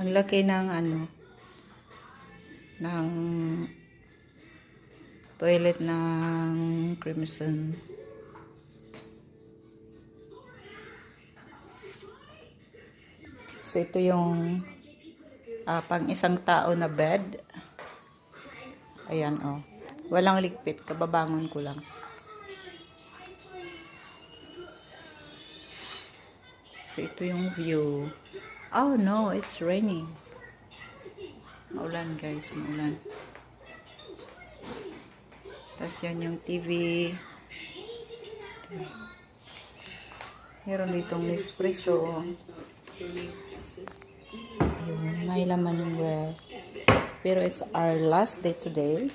Ang laki ng ng toilet ng Crimson. So, ito yung pang isang tao na bed. Ayan, oh. Walang ligpit. Kababangon ko lang. So, ito yung view. Oh, no. It's raining. Maulan, guys. Maulan. Tapos yan yung TV. Meron ditong Nespresso. Ayun, may laman yung ref. Pero it's our last day today.